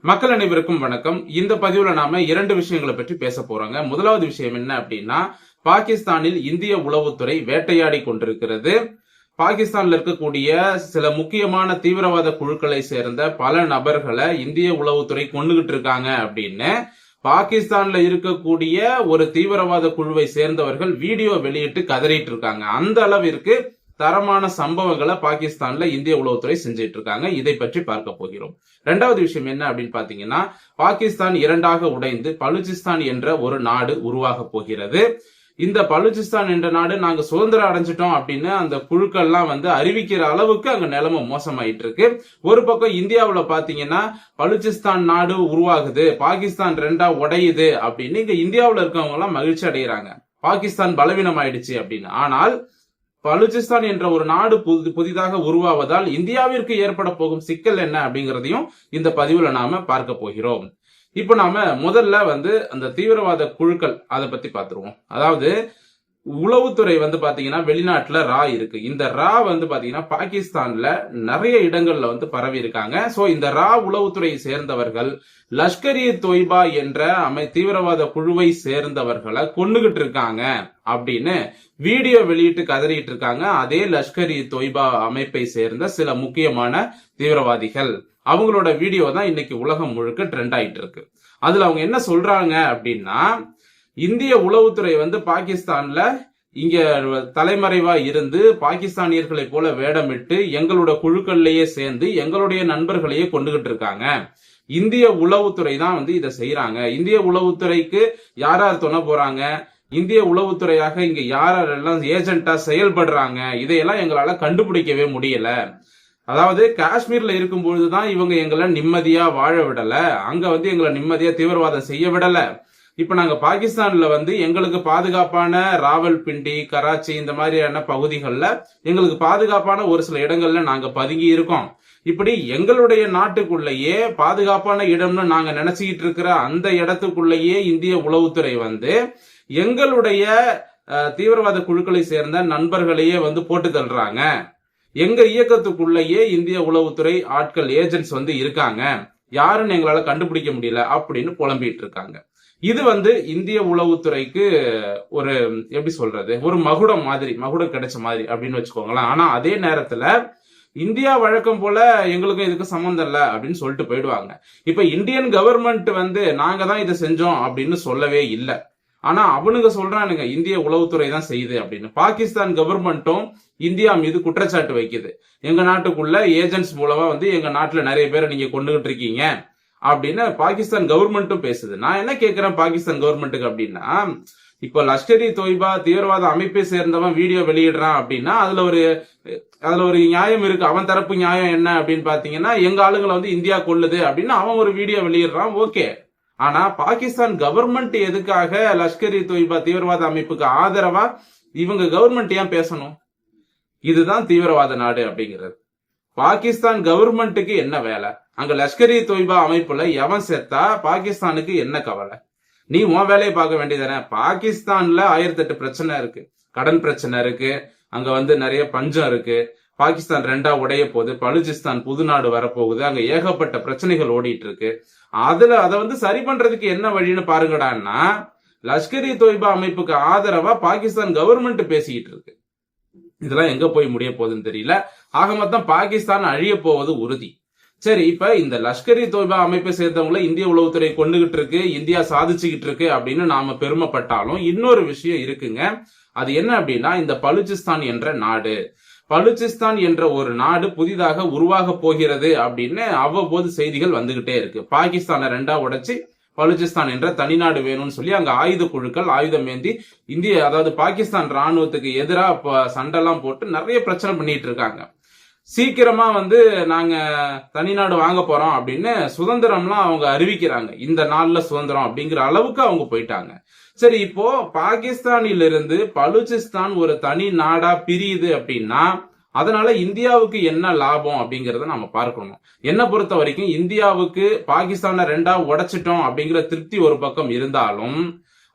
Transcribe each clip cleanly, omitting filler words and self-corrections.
மக்கள் அனைவருக்கும் வணக்கம். இந்த பதிவுல நாம இரண்டு விஷயங்களை பற்றி பேச போறோங்க. முதலாவது விஷயம் என்ன அப்படின்னா, பாகிஸ்தானில் இந்திய உளவுத்துறை வேட்டையாடி கொண்டிருக்கிறது. பாகிஸ்தான்ல இருக்கக்கூடிய சில முக்கியமான தீவிரவாத குழுக்களை சேர்ந்த பல நபர்களை இந்திய உளவுத்துறை கொண்டுகிட்டு இருக்காங்க அப்படின்னு பாகிஸ்தான்ல இருக்கக்கூடிய ஒரு தீவிரவாத குழுவை சேர்ந்தவர்கள் வீடியோ வெளியிட்டு கதறிட்டு இருக்காங்க. அந்த அளவிற்கு தரமான சம்பவங்களை பாகிஸ்தான்ல இந்திய உளவுத்துறை செஞ்சிட்டு இருக்காங்க. இதை பற்றி பார்க்க போகிறோம். இரண்டாவது விஷயம் என்ன அப்படின்னு பாத்தீங்கன்னா, பாகிஸ்தான் இரண்டாக உடைந்து பலுச்சிஸ்தான் என்ற ஒரு நாடு உருவாக போகிறது. இந்த பலுச்சிஸ்தான் என்ற நாடு நாங்க சுதந்திரம் அடைஞ்சிட்டோம் அப்படின்னு அந்த குழுக்கள்லாம் அறிவிக்கிற அளவுக்கு அங்க நிலைமை மோசமாயிட்டு இருக்கு. ஒரு பக்கம் இந்தியாவுல பாத்தீங்கன்னா பலுச்சிஸ்தான் நாடு உருவாகுது, பாகிஸ்தான் ரெண்டா உடையுது அப்படின்னு இங்க இந்தியாவுல இருக்கவங்க எல்லாம் மகிழ்ச்சி அடைகிறாங்க, பாகிஸ்தான் பலவீனம் ஆயிடுச்சு அப்படின்னு. ஆனால் பலுச்சிஸ்தான் என்ற ஒரு நாடு புதிதாக உருவாவதால் இந்தியாவிற்கு ஏற்பட போகும் சிக்கல் என்ன அப்படிங்கறதையும் இந்த பதிவுல நாம பார்க்க போகிறோம். இப்ப நாம முதல்ல அந்த தீவிரவாத குழுக்கள் அதை பத்தி பாத்துருவோம். அதாவது உளவுத்துறை பாத்தீங்கன்னா வெளிநாட்டுல ரா இருக்கு. இந்த ரா பாத்தீங்கன்னா பாகிஸ்தான்ல நிறைய இடங்கள்ல பரவி இருக்காங்க. சோ இந்த ரா உளவுத்துறையை சேர்ந்தவர்கள் லஷ்கர்-இ-தொய்பா என்ற தீவிரவாத குழுவை சேர்ந்தவர்களை கொண்டுகிட்டு இருக்காங்க அப்படின்னு வீடியோ வெளியிட்டு கதறிட்டு இருக்காங்க. அதே லஷ்கர்-இ-தொய்பா அமைப்பை சேர்ந்த சில முக்கியமான தீவிரவாதிகள், அவங்களோட வீடியோ தான் இன்னைக்கு உலகம் முழுக்க ட்ரெண்ட் ஆயிட்டு இருக்கு. அதுல அவங்க என்ன சொல்றாங்க அப்படின்னா, இந்திய உளவுத்துறை பாகிஸ்தான்ல இங்க தலைமறைவா இருந்து பாகிஸ்தானியர்களை போல வேடமிட்டு எங்களோட குழுக்கள்லயே சேர்ந்து எங்களுடைய நண்பர்களையே கொண்டுகிட்டு இருக்காங்க. இந்திய உளவுத்துறை தான் இதை செய்யறாங்க. இந்திய உளவுத்துறைக்கு யார் யார் துணை போறாங்க, இந்திய உளவுத்துறையாக இங்க யாரெல்லாம் ஏஜென்டா செயல்படுறாங்க, இதையெல்லாம் எங்களால கண்டுபிடிக்கவே முடியல. அதாவது காஷ்மீர்ல இருக்கும் பொழுதுதான் இவங்க எங்களை நிம்மதியா வாழ விடல, அங்க எங்களை நிம்மதியா தீவிரவாதம் செய்ய விடல. இப்ப நாங்க பாகிஸ்தான்ல எங்களுக்கு பாதுகாப்பான ராவல்பிண்டி, கராச்சி இந்த மாதிரியான பகுதிகளில் எங்களுக்கு பாதுகாப்பான ஒரு சில இடங்கள்ல நாங்க பதுங்கி இருக்கோம். இப்படி எங்களுடைய நாட்டுக்குள்ளேயே பாதுகாப்பான இடம்னு நாங்க நினைச்சுக்கிட்டு இருக்கிற அந்த இடத்துக்குள்ளேயே இந்திய உளவுத்துறை எங்களுடைய தீவிரவாத குழுக்களை சேர்ந்த நண்பர்களையே போட்டு தள்ளுறாங்க. எங்க இயக்கத்துக்குள்ளேயே இந்திய உளவுத்துறை ஆட்கள் ஏஜென்ட்ஸ் இருக்காங்க, யாருன்னு எங்களால கண்டுபிடிக்க முடியல அப்படின்னு புலம்பிட்டு இருக்காங்க. இது இந்திய உளவுத்துறைக்கு ஒரு எப்படி சொல்றது, ஒரு மகுடம் கிடைச்ச மாதிரி அப்படின்னு வச்சுக்கோங்களேன். ஆனா அதே நேரத்துல இந்தியா வழக்கம் போல எங்களுக்கும் இதுக்கு சம்பந்தம் இல்ல அப்படின்னு சொல்லிட்டு போயிடுவாங்க. இப்ப இந்தியன் கவர்மெண்ட் நாங்க தான் இதை செஞ்சோம் அப்படின்னு சொல்லவே இல்லை. ஆனா அவனுங்க சொல்றானுங்க இந்திய உளவுத்துறை தான் செய்யுது அப்படின்னு. பாகிஸ்தான் கவர்மெண்ட்டும் இந்தியா மீது குற்றச்சாட்டு வைக்குது, எங்க நாட்டுக்குள்ள ஏஜென்ட்ஸ் மூலமா எங்க நாட்டுல நிறைய பேரை நீங்க கொண்டுகிட்டு இருக்கீங்க அப்படின்னு பாகிஸ்தான் கவர்மெண்ட்டும் பேசுது. நான் என்ன கேட்கிறேன் பாகிஸ்தான் கவர்மெண்ட்டுக்கு அப்படின்னா, இப்ப லஷ்கர்-இ-தொய்பா தீவிரவாத அமைப்பை சேர்ந்தவன் வீடியோ வெளியிடுறான் அப்படின்னா அதுல ஒரு நியாயம் இருக்கு. அவன் தரப்பு நியாயம் என்ன அப்படின்னு பாத்தீங்கன்னா, எங்க ஆளுங்களை இந்தியா கொள்ளுது அப்படின்னு அவன் ஒரு வீடியோ வெளியிடுறான், ஓகே. ஆனா பாகிஸ்தான் கவர்மெண்ட் எதுக்காக லஷ்கர்-இ-தொய்பா தீவிரவாத அமைப்புக்கு ஆதரவா இவங்க கவர்மெண்ட் ஏன் பேசணும்? இதுதான் தீவிரவாத நாடு அப்படிங்கிறது. பாகிஸ்தான் கவர்மெண்ட்டுக்கு என்ன வேலை? அங்க லஷ்கர்-இ-தொய்பா அமைப்புல எவன் செத்தா பாகிஸ்தானுக்கு என்ன கவலை? நீ உன் வேலையை பார்க்க வேண்டியதானே. பாகிஸ்தான்ல 1008 பிரச்சனை இருக்கு, கடன் பிரச்சனை இருக்கு, அங்க நிறைய பஞ்சம் இருக்கு, பாகிஸ்தான் ரெண்டா உடைய போகுது, பலுச்சிஸ்தான் புது நாடு வரப்போகுது, அங்க ஏகப்பட்ட பிரச்சனைகள் ஓடிட்டு இருக்கு. அதை சரி பண்றதுக்கு என்ன வழின்னு பாருங்கடான்னா, லஷ்கர்-இ-தொய்பா அமைப்புக்கு ஆதரவா பாகிஸ்தான் கவர்மெண்ட் பேசிக்கிட்டு இருக்கு. இதெல்லாம் எங்க போய் முடிய போகுதுன்னு தெரியல. ஆக மொத்தம் பாகிஸ்தான் அழிய போவது உறுதி. சரி, இப்ப இந்த லஷ்கர்-இ-தொய்பா அமைப்பை சேர்ந்தவங்களை இந்திய உளவுத்துறை கொண்டுகிட்டு இருக்கு, இந்தியா சாதிச்சுக்கிட்டு இருக்கு அப்படின்னு நாம பெருமைப்பட்டாலும் இன்னொரு விஷயம் இருக்குங்க. அது என்ன அப்படின்னா, இந்த பலுச்சிஸ்தான் என்ற நாடு, பலுச்சிஸ்தான் என்ற ஒரு நாடு புதிதாக உருவாக போகிறது அப்படின்னு அவ்வப்போது செய்திகள் வந்துகிட்டே இருக்கு. பாகிஸ்தானை ரெண்டா உடைச்சு பலுச்சிஸ்தான் என்ற தனிநாடு வேணும்னு சொல்லி அங்க ஆயுத குழுக்கள் ஆயுதம் ஏந்தி இந்திய அதாவது பாகிஸ்தான் ராணுவத்துக்கு எதிராக சண்டெல்லாம் போட்டு நிறைய பிரச்சனை பண்ணிட்டு இருக்காங்க. சீக்கிரமா நாங்க தனிநாடு வாங்க போறோம் அப்படின்னு சுதந்திரம்லாம் அவங்க அறிவிக்கிறாங்க. இந்த நாள்ல சுதந்திரம் அப்படிங்கிற அளவுக்கு அவங்க போயிட்டாங்க. சரி, இப்போ பாகிஸ்தானிலிருந்து பலுச்சிஸ்தான் ஒரு தனி நாடா பிரியுது அப்படின்னா அதனால இந்தியாவுக்கு என்ன லாபம் அப்படிங்கறத நம்ம பார்க்கணும். என்ன பொறுத்த வரைக்கும் இந்தியாவுக்கு பாகிஸ்தானை ரெண்டா உடைச்சிட்டோம் அப்படிங்கிற திருப்தி ஒரு பக்கம் இருந்தாலும்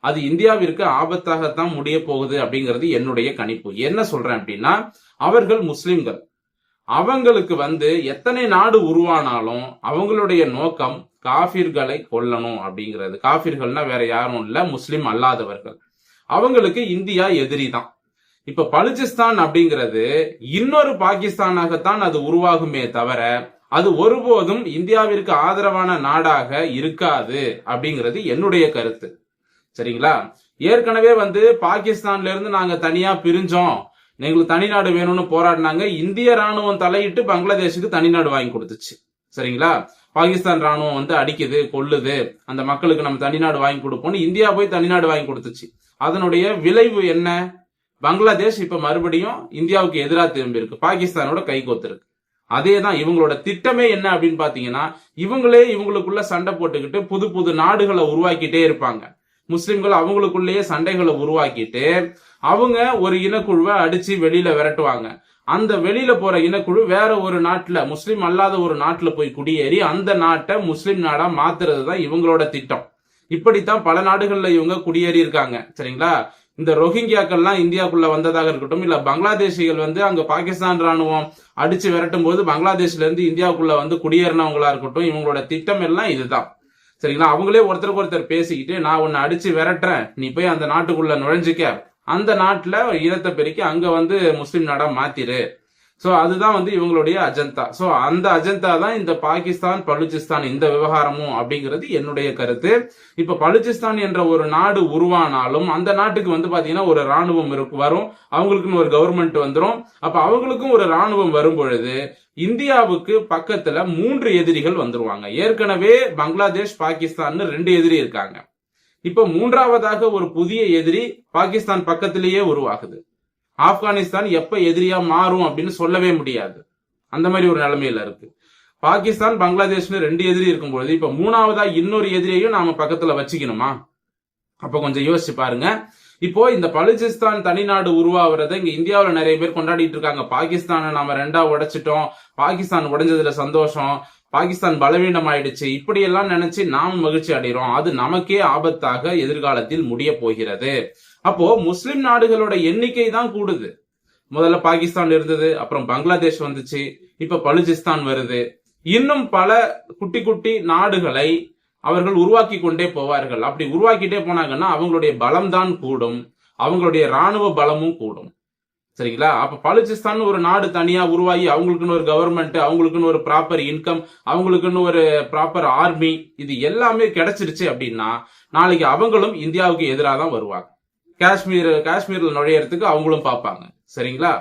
அது இந்தியாவிற்கு ஆபத்தாகத்தான் முடிய போகுது அப்படிங்கிறது என்னுடைய கணிப்பு. என்ன சொல்றேன் அப்படின்னா, அவர்கள் முஸ்லிம்கள், அவங்களுக்கு எத்தனை நாடு உருவானாலும் அவங்களுடைய நோக்கம் காபிர்களை கொல்லணும் அப்படிங்கிறது. காபிர்கள்னா வேற யாரும் இல்ல, முஸ்லிம் அல்லாதவர்கள். அவங்களுக்கு இந்தியா எதிரி தான். இப்ப பலுச்சிஸ்தான் அப்படிங்கிறது இன்னொரு பாகிஸ்தானாகத்தான் அது உருவாகுமே தவிர அது ஒருபோதும் இந்தியாவிற்கு ஆதரவான நாடாக இருக்காது அப்படிங்கிறது என்னுடைய கருத்து. சரிங்களா? ஏற்கனவே பாகிஸ்தான்ல இருந்து நாங்க தனியா பிரிஞ்சோம், எங்களுக்கு தனிநாடு வேணும்னு போராடினாங்க. இந்திய ராணுவம் தலையிட்டு பங்களாதேஷுக்கு தனிநாடு வாங்கி கொடுத்துச்சு. சரிங்களா? பாகிஸ்தான் ராணுவம் அடிக்குது, கொல்லுது, அந்த மக்களுக்கு நம்ம தனிநாடு வாங்கி கொடுப்போம்னு இந்தியா போய் தனிநாடு வாங்கி கொடுத்துச்சு. அதனுடைய விளைவு என்ன? பங்களாதேஷ் இப்ப மறுபடியும் இந்தியாவுக்கு எதிராக திரும்பி இருக்கு, பாகிஸ்தானோட கை கோத்திருக்கு. அதே தான் இவங்களோட திட்டமே என்ன அப்படின்னு பாத்தீங்கன்னா, இவங்களே இவங்களுக்குள்ள சண்டை போட்டுக்கிட்டு புது புது நாடுகளை உருவாக்கிட்டே இருப்பாங்க. முஸ்லிம்கள் அவங்களுக்குள்ளேயே சண்டைகளை உருவாக்கிட்டு அவங்க ஒரு இனக்குழுவை அடிச்சு வெளியில விரட்டுவாங்க. அந்த வெளியில போற இனக்குழு வேற ஒரு நாட்டுல, முஸ்லிம் அல்லாத ஒரு நாட்டுல போய் குடியேறி அந்த நாட்டை முஸ்லிம் நாடா மாத்துறது தான் இவங்களோட திட்டம். இப்படித்தான் பல நாடுகள்ல இவங்க குடியேறி இருக்காங்க. சரிங்களா? இந்த ரோஹிங்கியாக்கள்லாம் இந்தியாவுக்குள்ள வந்ததாக இருக்கட்டும், இல்ல பங்களாதேஷிகள் அங்க பாகிஸ்தான் ராணுவம் அடிச்சு விரட்டும் போது பங்களாதேஷ்ல இருந்து இந்தியாவுக்குள்ள குடியேறினவங்களா இருக்கட்டும், இவங்களோட திட்டம் எல்லாம் இதுதான். சரிங்களா? அவங்களே ஒருத்தருக்கு ஒருத்தர் பேசிக்கிட்டு, நான் உன்னை அடிச்சு விரட்டுறேன், நீ போய் அந்த நாட்டுக்குள்ள நுழைஞ்சிக்க, அந்த நாட்டுல இனத்தை பெருக்கி அங்க முஸ்லிம் நாடா மாத்திரு. சோ அதுதான் இவங்களுடைய அஜெண்டா. சோ அந்த அஜெண்டா தான் இந்த பாகிஸ்தான் பலுச்சிஸ்தான் இந்த விவகாரமும் அப்படிங்கிறது என்னுடைய கருத்து. இப்ப பலுச்சிஸ்தான் என்ற ஒரு நாடு உருவானாலும் அந்த நாட்டுக்கு பாத்தீங்கன்னா ஒரு ராணுவம் வரும், அவங்களுக்குன்னு ஒரு கவர்மெண்ட் வந்துரும். அப்ப அவங்களுக்கும் ஒரு ராணுவம் வரும் பொழுது இந்தியாவுக்கு பக்கத்துல 3 எதிரிகள் வந்துருவாங்க. ஏற்கனவே பங்களாதேஷ், பாகிஸ்தான் 2 எதிரி இருக்காங்க. இப்ப 3வதாக ஒரு புதிய எதிரி பாகிஸ்தான் பக்கத்திலேயே உருவாகுது. ஆப்கானிஸ்தான் எப்ப எதிரியா மாறும் அப்படின்னு சொல்லவே முடியாது. அந்த மாதிரி ஒரு நிலைமையில இருக்கு. பாகிஸ்தான், பங்களாதேஷ்னு 2 எதிரி இருக்கும்போது இப்ப 3வதா இன்னொரு எதிரியையும் நாம பக்கத்துல வச்சுக்கணுமா? அப்ப கொஞ்சம் யோசிச்சு பாருங்க. இப்போ இந்த பலுச்சிஸ்தான் தனிநாடு உருவாகிறத இங்க இந்தியாவில நிறைய பேர் கொண்டாடிட்டு இருக்காங்க. பாகிஸ்தானை நாம 2ஆ உடைச்சிட்டோம், பாகிஸ்தான் உடைஞ்சதுல சந்தோஷம், பாகிஸ்தான் பலவீனம் ஆயிடுச்சு, இப்படி எல்லாம் நினைச்சு நாம மகிழ்ச்சி அடைகிறோம். அது நமக்கே ஆபத்தாக எதிர்காலத்தில் முடிய போகிறது. அப்போ முஸ்லிம் நாடுகளோட எண்ணிக்கை தான் கூடுது. முதல்ல பாகிஸ்தான் இருந்தது, அப்புறம் பங்களாதேஷ் வந்துச்சு, இப்ப பலுச்சிஸ்தான் வருது. இன்னும் பல குட்டி குட்டி நாடுகளை அவர்கள் உருவாக்கி கொண்டே போவார்கள். அப்படி உருவாக்கிட்டே போனாங்கன்னா அவங்களுடைய பலம் தான் கூடும், அவங்களுடைய ராணுவ பலமும் கூடும். சரிங்களா? அப்ப பலுச்சிஸ்தான் ஒரு நாடு தனியா உருவாகி அவங்களுக்குன்னு ஒரு கவர்மெண்ட், அவங்களுக்குன்னு ஒரு ப்ராப்பர் இன்கம், அவங்களுக்குன்னு ஒரு ப்ராப்பர் ஆர்மி, இது எல்லாமே கிடைச்சிருச்சு அப்படின்னா நாளைக்கு அவங்களும் இந்தியாவுக்கு எதிராக தான் வருவாங்க. காஷ்மீர்ல நுழையறதுக்கு அவங்களும் பார்ப்பாங்க. சரிங்களா?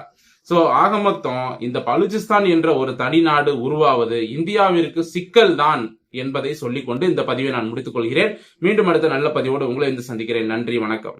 சோ ஆக மொத்தம் இந்த பலுச்சிஸ்தான் என்ற ஒரு தனி நாடு உருவாவது இந்தியாவிற்கு சிக்கல் தான் என்பதை சொல்லிக்கொண்டு இந்த பதிவை நான் முடித்துக் கொள்கிறேன். மீண்டும் அடுத்த நல்ல பதிவோடு உங்களை சந்திக்கிறேன். நன்றி, வணக்கம்.